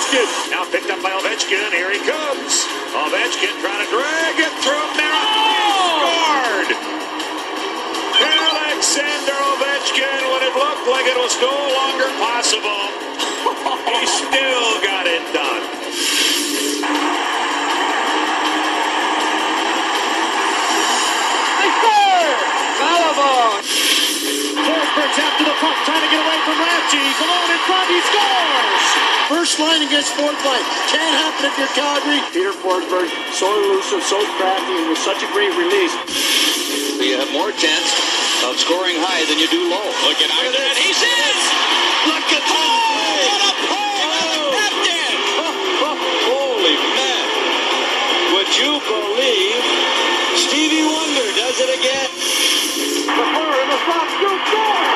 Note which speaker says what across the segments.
Speaker 1: Ovechkin. Now picked up by Ovechkin. Here he comes. Ovechkin trying to drag it through narrow. Scored. Alexander Ovechkin, when it looked like it was no longer possible, he still got it done.
Speaker 2: They score! Balaban. Forsberg tapped to the puck, trying to get away from Ratchi. He's alone in front, he scores! First line against fourth line. Can't happen if you're Calgary.
Speaker 3: Peter Forsberg, so elusive, so crafty, and with such a great release.
Speaker 4: You have more chance of scoring high than you do low.
Speaker 1: Look at Isaac. He says!
Speaker 4: Look at that! What a play! Captain! Holy man! Would you believe Stevie Wonder does it again?
Speaker 2: LaFleur in the slot, shoot, score!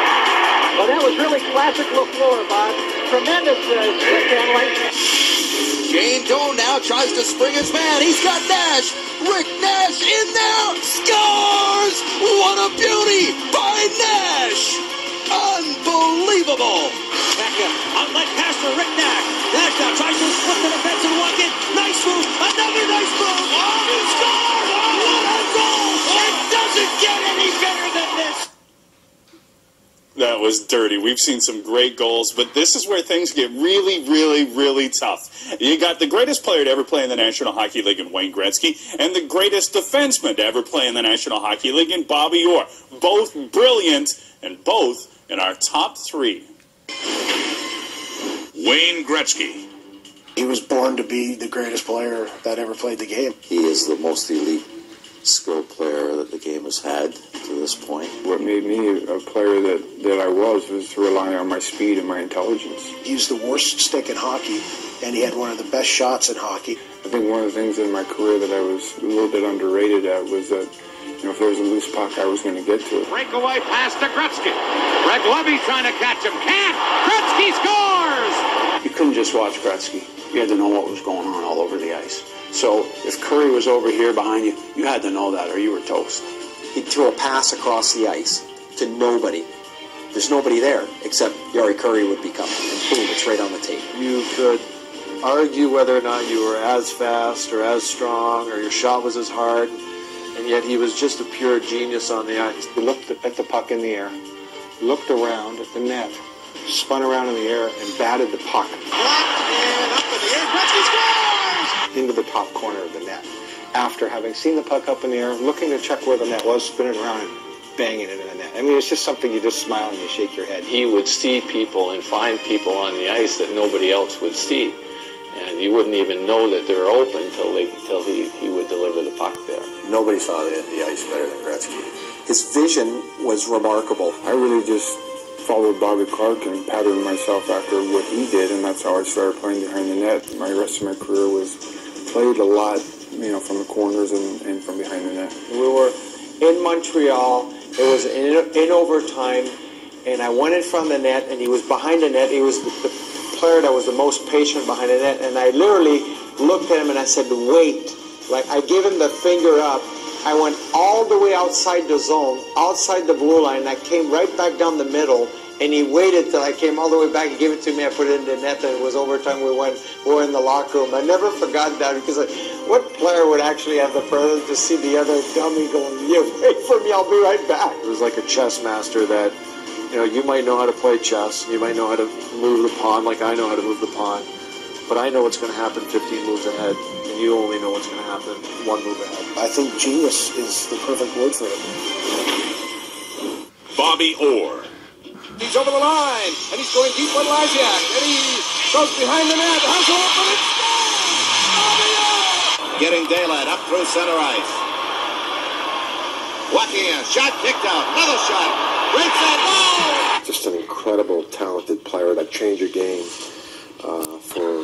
Speaker 2: Well, that was really classic LaFleur, Bob. Tremendous stick handling.
Speaker 4: Jane Doan now tries to spring his man. He's got Nash. Rick Nash in there. Scores! What a beauty by Nash! Unbelievable!
Speaker 2: Becca, outlet pass for Rick Nash. Nash now tries to split the defense and walk in. Nice move. Another nice move. Oh, he scored! Oh, what a goal! It doesn't get any better than this.
Speaker 5: That was dirty. We've seen some great goals, but this is where things get really, really, really tough. You got the greatest player to ever play in the National Hockey League in Wayne Gretzky, and the greatest defenseman to ever play in the National Hockey League in Bobby Orr. Both brilliant, and both in our top three.
Speaker 1: Wayne Gretzky.
Speaker 6: He was born to be the greatest player that ever played the game.
Speaker 7: He is the most elite skilled player that the game has had to this point.
Speaker 8: What made me a player that I was relying on my speed and my intelligence.
Speaker 6: He was the worst stick in hockey, and he had one of the best shots in hockey.
Speaker 8: I think one of the things in my career that I was a little bit underrated at was that, if there was a loose puck, I was going to get to it.
Speaker 2: Breakaway pass to Gretzky. Greg Levy trying to catch him. Can't! Gretzky scores!
Speaker 3: You couldn't just watch Gretzky. You had to know what was going on all over the ice. So if Curry was over here behind you, you had to know that or you were toast.
Speaker 7: He'd throw a pass across the ice to nobody. There's nobody there except Yari Curry would be coming, and boom, it's right on the tape.
Speaker 9: You could argue whether or not you were as fast or as strong or your shot was as hard, and yet he was just a pure genius on the ice.
Speaker 8: He looked at the puck in the air, looked around at the net, spun around in the air, and batted the puck.
Speaker 2: Blocked and up in the air. Gretzky scores!
Speaker 8: Into the top corner of the net. After having seen the puck up in the air, looking to check where the net was, spinning around and banging it in the net. I mean, it's just something you just smile and you shake your head.
Speaker 10: He would see people and find people on the ice that nobody else would see. And you wouldn't even know that they were open until he would deliver the puck there.
Speaker 7: Nobody saw the ice better than Gretzky. His vision was remarkable.
Speaker 8: I really just followed Bobby Clarke and patterned myself after what he did, and that's how I started playing behind the net. My rest of my career was played a lot, from the corners and from behind the net.
Speaker 9: We were in Montreal. It was in overtime, and I went in front of the net, and he was behind the net. He was the player that was the most patient behind the net, and I literally looked at him and I said, wait. Like, I gave him the finger up. I went all the way outside the zone, outside the blue line, and I came right back down the middle, and he waited till I came all the way back and gave it to me. I put it in the net, and it was overtime. We were in the locker room. I never forgot that, because what player would actually have the presence to see the other dummy going, yeah, wait for me, I'll be right back.
Speaker 8: It was like a chess master that, you might know how to play chess, you might know how to move the pawn like I know how to move the pawn, but I know what's going to happen 15 moves ahead, and you only know what's going to happen one move ahead.
Speaker 6: I think genius is the perfect word for it.
Speaker 1: Bobby Orr.
Speaker 2: He's over the line, and he's going deep on Lysiak, and he goes behind the net. Has open, it's Bobby Orr!
Speaker 4: Getting daylight up through center ice. Walking in, shot kicked out, another shot. Great side, goal!
Speaker 8: Just an incredible, talented player that changed your game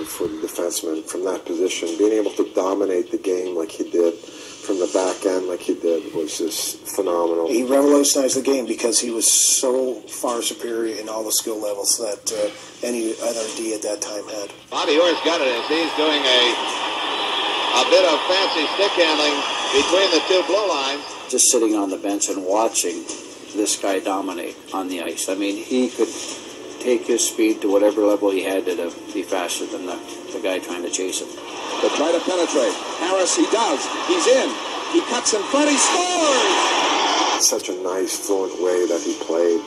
Speaker 8: for the defenseman from that position. Being able to dominate the game like he did from the back end like he did was just phenomenal.
Speaker 6: He revolutionized the game because he was so far superior in all the skill levels that any other D at that time had.
Speaker 4: Bobby Orr's got it as he's doing a bit of fancy stick handling between the two blue lines.
Speaker 7: Just sitting on the bench and watching this guy dominate on the ice. I mean, he could
Speaker 11: take his speed to whatever level he had to be faster than the guy trying to chase him.
Speaker 12: They'll try to penetrate. Harris, he does. He's in. He cuts in front. He scores!
Speaker 8: Such a nice, fluent way that he played,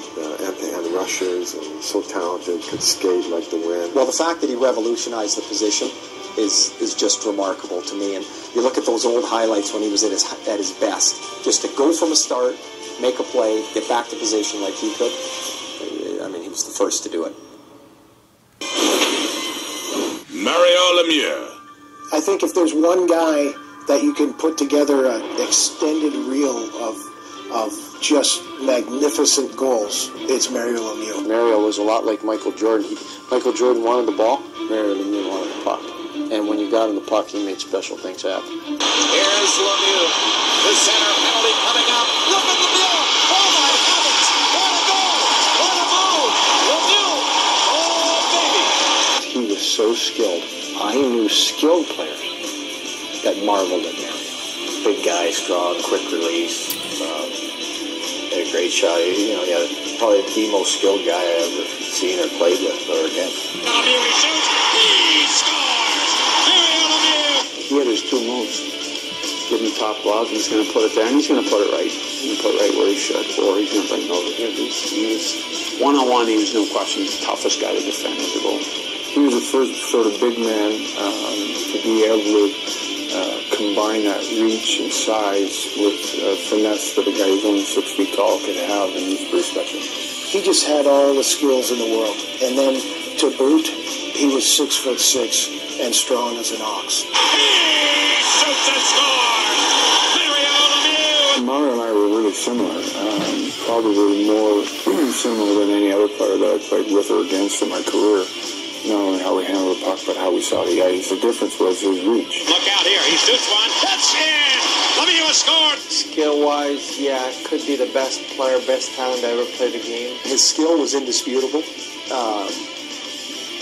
Speaker 8: hand-to-hand rushes, and so talented, could skate like the wind.
Speaker 7: Well, the fact that he revolutionized the position is just remarkable to me. And you look at those old highlights when he was at his best. Just to go from a start, make a play, get back to position like he could. I mean, he was the first to do it.
Speaker 13: Mario Lemieux.
Speaker 6: I think if there's one guy that you can put together an extended reel of just magnificent goals, it's Mario Lemieux.
Speaker 11: Mario was a lot like Michael Jordan. Michael Jordan wanted the ball, Mario Lemieux wanted the puck. And when you got him the puck, he made special things happen.
Speaker 4: Here's Lemieux. The center penalty coming up. Look at Lemieux. Oh, my heavens. What a goal. What a move. Lemieux. Oh, baby.
Speaker 3: He was so skilled. I knew skilled players that marveled at Mario. Big guy, strong, quick release. Had a great shot. He had probably the most skilled guy I ever seen or played with or against.
Speaker 2: Lemieux, he shoots. He scores. Mario Lemieux.
Speaker 3: He had his two moves. Give him the top glove, he's going to put it there, and he's going to put it right. He's going to put it right where he should, or he's going to bring it over here. He was one-on-one, he was no question the toughest guy to defend as a goal. He was the first sort of big man to be able to combine that reach and size with finesse that a guy who's only 6 feet tall could have, and he's pretty special.
Speaker 6: He just had all the skills in the world. And then, to boot, he was 6'6" and strong as an ox.
Speaker 2: He shoots and scores. Mario Lemieux.
Speaker 3: Mario and I were really similar, probably more similar than any other player that I played with or against in my career. Not only how we handled the puck, but how we saw the ice. The difference was his reach.
Speaker 2: Look out here. He shoots one. That's in. Lemieux has scored.
Speaker 9: Skill-wise, yeah, could be the best player, best talent I ever played the game.
Speaker 7: His skill was indisputable.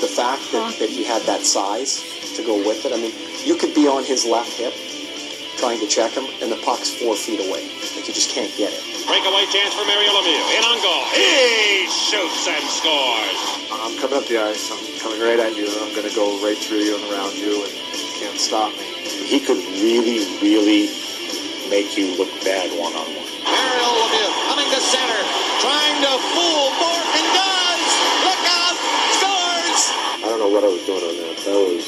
Speaker 7: The fact that he had that size to go with it. I mean, you could be on his left hip trying to check him, and the puck's 4 feet away. Like, you just can't get it.
Speaker 2: Breakaway chance for Mario Lemieux. In on goal. He shoots and scores.
Speaker 9: I'm coming up the ice. I'm coming right at you, and I'm going to go right through you and around you, and you can't stop me.
Speaker 5: He could really, really make you look bad one-on-one.
Speaker 4: Mario Lemieux coming to center, trying to fool Bourque, and does. Look out. Scores.
Speaker 8: I don't know what I was doing on that. That was,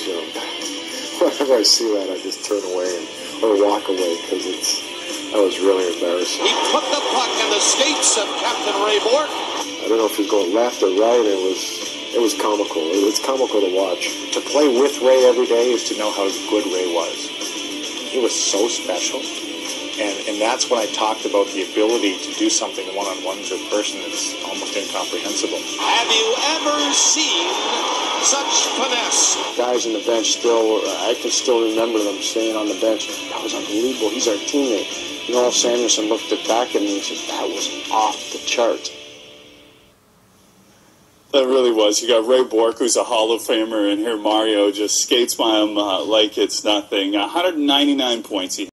Speaker 8: whenever I see that, I just turn away or walk away because that was really embarrassing.
Speaker 4: He put the puck in the skates of Captain Ray Bourque.
Speaker 8: I don't know if he was going left or right. It was comical. It's comical to watch.
Speaker 5: To play with Ray every day is to know how good Ray was. He was so special. And that's when I talked about the ability to do something one-on-one to a person that's almost incomprehensible.
Speaker 4: Have you ever seen such finesse?
Speaker 11: Guys on the bench still, I can still remember them staying on the bench. That was unbelievable. He's our teammate. Noel Samuelson looked back at me and said, that was off the chart.
Speaker 5: That really was. You got Ray Bourque, who's a Hall of Famer, and here Mario just skates by him like it's nothing. 199 points he